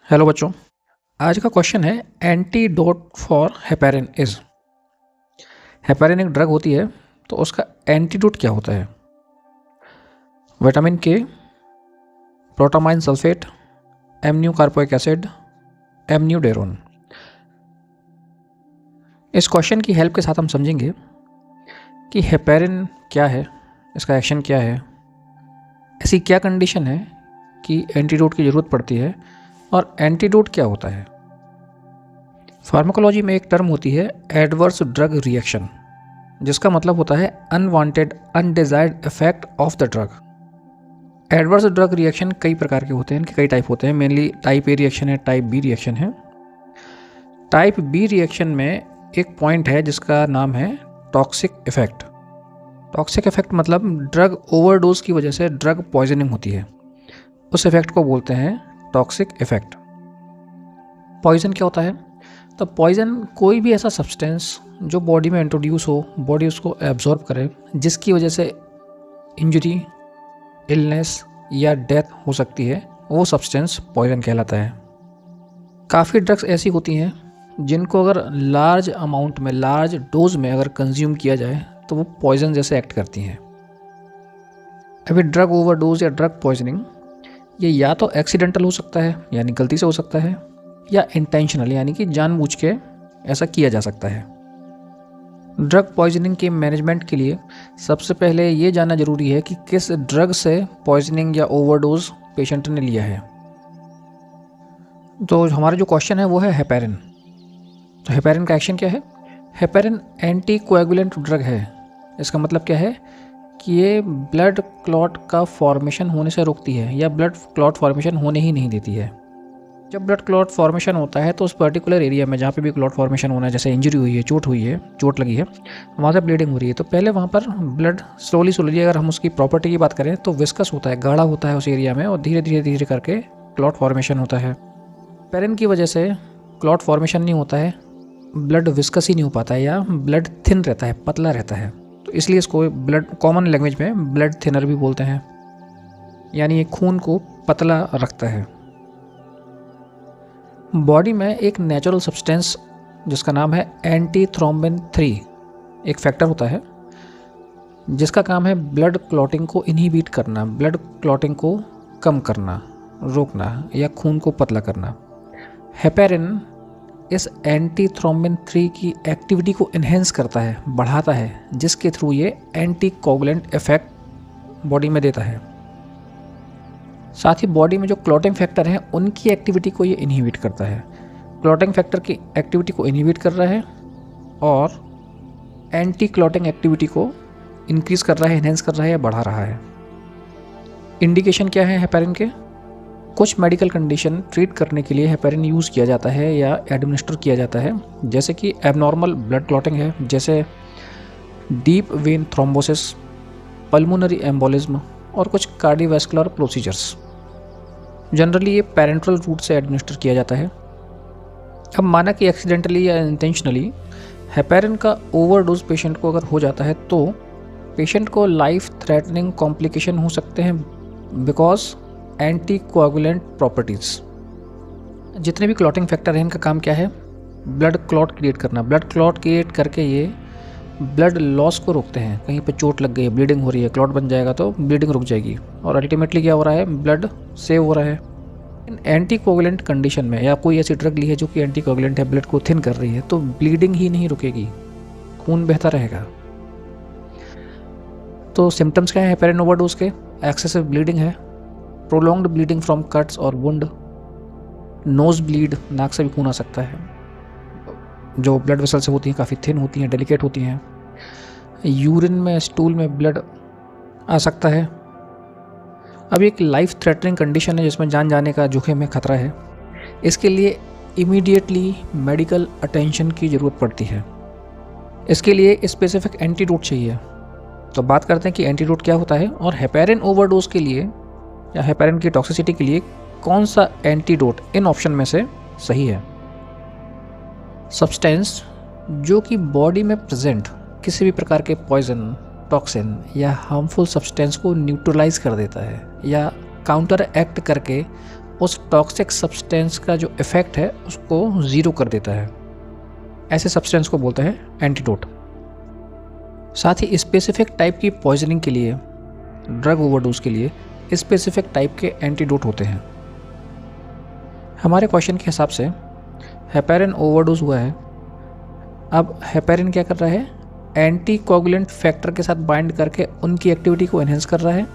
Hello बच्चों। आज का क्वेश्चन है antidote for heparin is. Heparin एक ड्रग होती है, तो उसका एंटीडोट क्या होता है? विटामिन के, प्रोटामाइन सल्फेट, एमन्यू कार्बोइक एसिड, एमन्यूडेरोन। इस क्वेश्चन की हेल्प के साथ हम समझेंगे कि हेपेरिन क्या है, इसका एक्शन क्या है, ऐसी क्या कंडीशन है कि एंटीडोट की ज़रूरत पड़ती है, और एंटीडोट क्या होता है। फार्माकोलॉजी में एक टर्म होती है एडवर्स ड्रग रिएक्शन, जिसका मतलब होता है unwanted undesired effect of the drug. Adverse drug reaction कई प्रकार के होते हैं, इनके कई टाइप होते हैं। मेनली टाइप ए रिएक्शन है, टाइप बी रिएक्शन है। टाइप बी रिएक्शन में एक पॉइंट है जिसका नाम है टॉक्सिक इफेक्ट। टॉक्सिक इफेक्ट मतलब ड्रग ओवरडोज की वजह से ड्रग पॉइजनिंग होती है, उस इफेक्ट को बोलते हैं टॉक्सिक इफेक्ट। पॉइजन क्या होता है? तो पॉइजन कोई भी ऐसा सब्सटेंस जो बॉडी में इंट्रोड्यूस हो, बॉडी उसको एब्जॉर्ब करे, जिसकी वजह से इंजरी, इलनेस या डेथ हो सकती है, वो सब्सटेंस पॉइजन कहलाता है। काफ़ी ड्रग्स ऐसी होती हैं जिनको अगर लार्ज अमाउंट में, लार्ज डोज में अगर कंज्यूम किया जाए तो वो पॉइजन जैसे एक्ट करती हैं। अभी ड्रग ओवरडोज या ड्रग पॉइजनिंग ये या तो एक्सीडेंटल हो सकता है, यानी गलती से हो सकता है, या इंटेंशनल, यानी कि जानबूझ के ऐसा किया जा सकता है। ड्रग पॉइजनिंग के मैनेजमेंट के लिए सबसे पहले ये जानना जरूरी है कि किस ड्रग से पॉइजनिंग या ओवरडोज पेशेंट ने लिया है। तो हमारा जो क्वेश्चन है वो है हेपेरिन। तो हेपेरिन का एक्शन क्या है? हेपेरिन एंटी कोएगुलेंट ड्रग है। इसका मतलब क्या है कि ये ब्लड क्लॉट का फॉर्मेशन होने से रोकती है, या ब्लड क्लॉट फॉर्मेशन होने ही नहीं देती है। जब ब्लड क्लॉट फॉर्मेशन होता है तो उस पर्टिकुलर एरिया में जहाँ पे भी क्लॉट फॉर्मेशन होना है, जैसे इंजरी हुई है, चोट हुई है, चोट लगी है, वहाँ से ब्लीडिंग हो रही है, तो पहले वहाँ पर ब्लड स्लोली अगर हम उसकी प्रॉपर्टी की बात करें तो विस्कस होता है, गाढ़ा होता है उस एरिया में, और धीरे धीरे करके क्लॉट फॉर्मेशन होता है। पेरिन की वजह से क्लॉट फॉर्मेशन नहीं होता है, ब्लड विस्कस ही नहीं हो पाता है, या ब्लड थिन रहता है, पतला रहता है, तो इसलिए इसको ब्लड, कॉमन लैंग्वेज में ब्लड थिनर भी बोलते हैं, यानी ये खून को पतला रखता है। बॉडी में एक नेचुरल सब्सटेंस जिसका नाम है एंटी थ्रोम्बिन 3 एक फैक्टर होता है, जिसका काम है ब्लड क्लॉटिंग को इनहिबिट करना, ब्लड क्लॉटिंग को कम करना, रोकना, या खून को पतला करना। हेपेरिन इस एंटी थ्रोम्बिन 3 की एक्टिविटी को इन्हेंस करता है, बढ़ाता है, जिसके थ्रू ये एंटी कोगुलेंट इफेक्ट बॉडी में देता है। साथ ही बॉडी में जो क्लॉटिंग फैक्टर हैं उनकी एक्टिविटी को ये इनहिबिट करता है। क्लॉटिंग फैक्टर की एक्टिविटी को इनहिबिट कर रहा है और एंटी क्लॉटिंग एक्टिविटी को इंक्रीज कर रहा है, इनहेंस कर रहा है या बढ़ा रहा है। इंडिकेशन क्या है हेपेरिन के? कुछ मेडिकल कंडीशन ट्रीट करने के लिए हेपेरिन यूज़ किया जाता है या एडमिनिस्टर किया जाता है, जैसे कि एबनॉर्मल ब्लड क्लॉटिंग है, जैसे deep vein thrombosis, pulmonary embolism, और कुछ कार्डियोवैस्कुलर प्रोसीजर्स। जनरली ये पैरेंट्रल रूट से एडमिनिस्टर किया जाता है। अब माना कि एक्सीडेंटली या इंटेंशनली हेपेरिन का ओवरडोज पेशेंट को अगर हो जाता है तो पेशेंट को लाइफ थ्रेटनिंग कॉम्प्लिकेशन हो सकते हैं, बिकॉज एंटी कोआगुलेंट प्रॉपर्टीज़। जितने भी क्लॉटिंग फैक्टर हैं इनका काम क्या है? ब्लड क्लॉट क्रिएट करना। ब्लड क्लॉट क्रिएट करके ये ब्लड लॉस को रोकते हैं। कहीं पे चोट लग गई है, ब्लीडिंग हो रही है, क्लॉट बन जाएगा तो ब्लीडिंग रुक जाएगी, और अल्टीमेटली क्या हो रहा है? ब्लड सेव हो रहा है। इन एंटी कोगुलेंट कंडीशन में, या कोई ऐसी ड्रग ली है जो कि एंटी कोगुलेंट है, ब्लड को थिन कर रही है, तो ब्लीडिंग ही नहीं रुकेगी, खून बहता रहेगा। तो सिम्टम्स क्या है हेपेरिन ओवरडोज के? एक्सेसिव ब्लीडिंग है, प्रोलॉन्ग्ड ब्लीडिंग फ्रॉम कट्स और वुंड, नोज ब्लीड, नाक से भी खून आ सकता है, जो ब्लड वेसल से होती हैं काफ़ी थिन होती हैं, डेलिकेट होती हैं। यूरिन में, स्टूल में ब्लड आ सकता है। अब एक लाइफ थ्रेटनिंग कंडीशन है जिसमें जान जाने का जोखिम है, खतरा है। इसके लिए इमीडिएटली मेडिकल अटेंशन की ज़रूरत पड़ती है। इसके लिए स्पेसिफिक एंटीडोट चाहिए। तो बात करते हैं कि एंटीडोट क्या होता है, और हेपेरिन ओवरडोज के लिए या हेपेरिन की टॉक्सिसिटी के लिए कौन सा एंटीडोट इन ऑप्शन में से सही है। सब्सटेंस जो कि बॉडी में प्रेजेंट किसी भी प्रकार के पॉइजन, टॉक्सिन या हार्मफुल सब्सटेंस को न्यूट्रलाइज कर देता है, या काउंटर एक्ट करके उस टॉक्सिक सब्सटेंस का जो इफ़ेक्ट है उसको ज़ीरो कर देता है। ऐसे सब्सटेंस को बोलते हैं एंटीडोट। साथ ही स्पेसिफिक टाइप की पॉइजनिंग के लिए, ड्रग ओवरडोज के लिए स्पेसिफिक टाइप के एंटीडोट होते हैं। हमारे क्वेश्चन के हिसाब से हेपेरिन ओवरडोज हुआ है। अब हेपेरिन क्या कर रहा है, एंटी कोगुलेंट फैक्टर के साथ बाइंड करके उनकी एक्टिविटी को एनहेंस कर रहा है।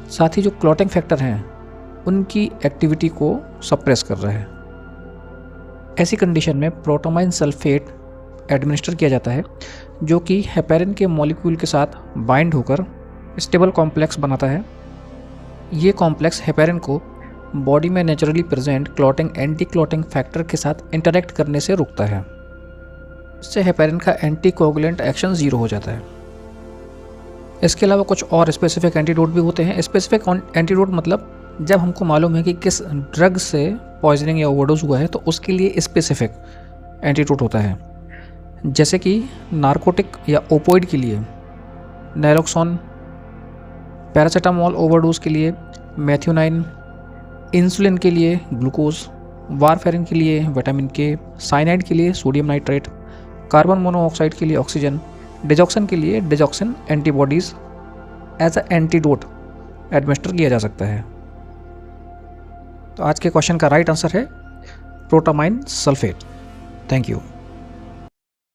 साथ ही जो क्लॉटिंग फैक्टर हैं उनकी एक्टिविटी को सप्रेस कर रहा है। ऐसी कंडीशन में प्रोटामाइन सल्फेट एडमिनिस्टर किया जाता है, जो कि हेपेरिन के मॉलिक्यूल के साथ बाइंड होकर स्टेबल कॉम्प्लेक्स बनाता है। ये कॉम्प्लेक्स हेपेरिन को बॉडी में naturally present clotting anti clotting factor के साथ इंटरेक्ट करने से रुकता है। इससे हेपेरिन का एंटी कोगुलेंट एक्शन ज़ीरो हो जाता है। इसके अलावा कुछ और स्पेसिफिक एंटीडोट भी होते हैं। स्पेसिफिक एंटीडोट मतलब जब हमको मालूम है कि किस ड्रग से पॉइजनिंग या ओवरडोज हुआ है तो उसके लिए स्पेसिफिक एंटीडोट होता है। जैसे कि नारकोटिक या ओपोइड के लिए नैलोक्सोन, पैरासीटामोल ओवरडोज के लिए मेथ्योनाइन, इंसुलिन के लिए ग्लूकोज, वारफेरिन के लिए विटामिन के, साइनाइड के लिए सोडियम नाइट्रेट, कार्बन मोनोऑक्साइड के लिए ऑक्सीजन, डिजॉक्सिन के लिए digoxin antibodies as a antidote administer किया जा सकता है। तो आज के क्वेश्चन का राइट आंसर है प्रोटामाइन सल्फेट। Thank you.